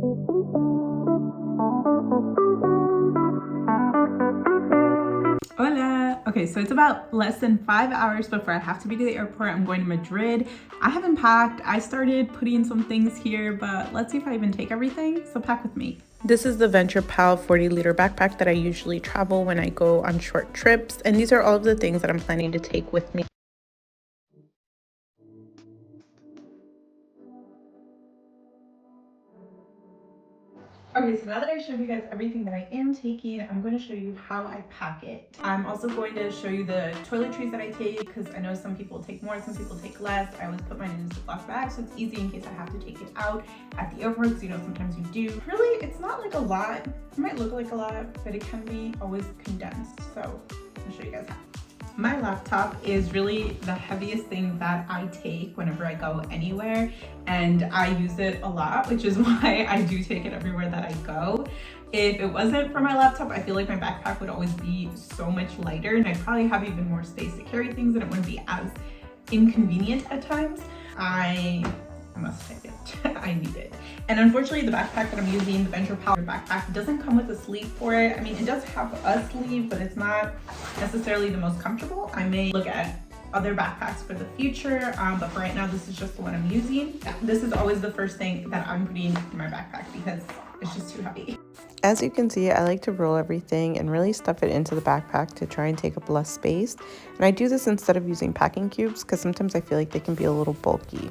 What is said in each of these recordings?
Hola! Okay, so it's about less than 5 hours before I have to be to the airport. I'm going to Madrid. I haven't packed. I started putting some things here, but let's see if I even take everything. So pack with me. This is the Venture Pal 40-liter backpack that I usually travel when I go on short trips. And these are all of the things that I'm planning to take with me. Okay, so now that I showed you guys everything that I am taking, I'm going to show you how I pack it. I'm also going to show you the toiletries that I take because I know some people take more, some people take less. I always put mine in a Ziploc bag so it's easy in case I have to take it out at the airport because you know sometimes you do. Really, it's not like a lot. It might look like a lot, but it can be always condensed. So I'll show you guys how. My laptop is really the heaviest thing that I take whenever I go anywhere, and I use it a lot, which is why I do take it everywhere that I go. If it wasn't for my laptop, I feel like my backpack would always be so much lighter and I'd probably have even more space to carry things and it wouldn't be as inconvenient at times. I must take it. I need it. And unfortunately, the backpack that I'm using, the Venture Pal backpack, doesn't come with a sleeve for it. I mean, it does have a sleeve, but it's not necessarily the most comfortable. I may look at other backpacks for the future, but for right now, this is just the one I'm using. This is always the first thing that I'm putting in my backpack because it's just too heavy. As you can see, I like to roll everything and really stuff it into the backpack to try and take up less space. And I do this instead of using packing cubes because sometimes I feel like they can be a little bulky.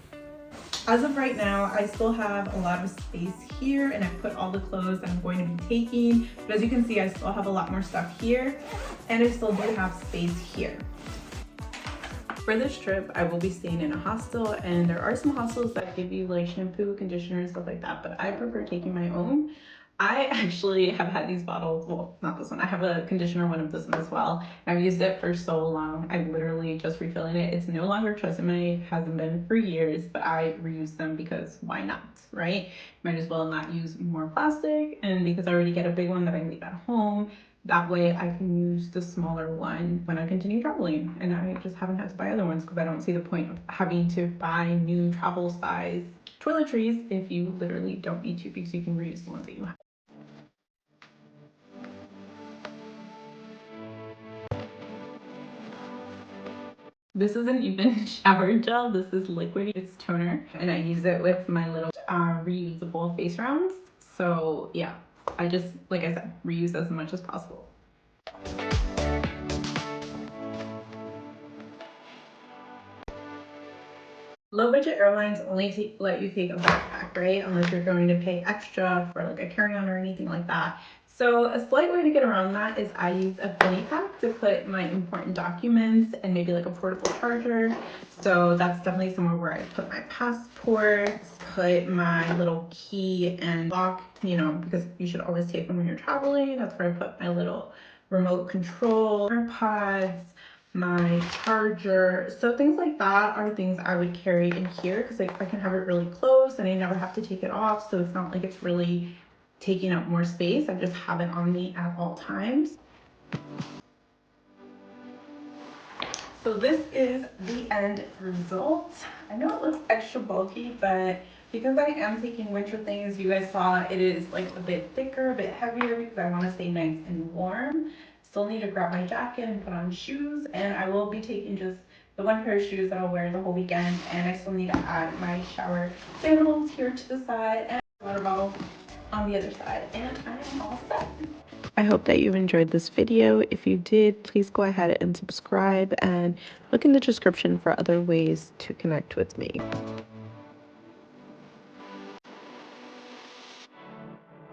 As of right now, I still have a lot of space here and I put all the clothes that I'm going to be taking. But as you can see, I still have a lot more stuff here and I still do have space here. For this trip, I will be staying in a hostel and there are some hostels that give you like shampoo, conditioner, stuff like that, but I prefer taking my own. I actually have had these bottles, well, not this one. I have a conditioner one of this one as well. I've used it for so long. I'm literally just refilling it. It's no longer Tresemme, hasn't been for years, but I reuse them because why not, right? Might as well not use more plastic. And because I already get a big one that I leave at home, that way I can use the smaller one when I continue traveling. And I just haven't had to buy other ones because I don't see the point of having to buy new travel size toiletries if you literally don't need to because you can reuse the ones that you have. This isn't even shower gel, this is liquid, it's toner, and I use it with my little reusable face rounds. So yeah, I just, like I said, reuse as much as possible. Low budget airlines only let you take a backpack, right? Unless you're going to pay extra for like a carry-on or anything like that. So a slight way to get around that is I use a fanny pack to put my important documents and maybe like a portable charger. So that's definitely somewhere where I put my passports, put my little key and lock, you know, because you should always take them when you're traveling. That's where I put my little remote control, AirPods, my charger. So things like that are things I would carry in here because like I can have it really close and I never have to take it off. So it's not like it's really taking up more space. I just have it on me at all times. So this is the end result. I know it looks extra bulky, but because I am taking winter things, you guys saw it is like a bit thicker, a bit heavier because I want to stay nice and warm. Still need to grab my jacket and put on shoes, and I will be taking just the one pair of shoes that I'll wear the whole weekend, and I still need to add my shower sandals here to the side and water bottle on the other side, and I'm all set. I hope that you've enjoyed this video. If you did, please go ahead and subscribe and look in the description for other ways to connect with me.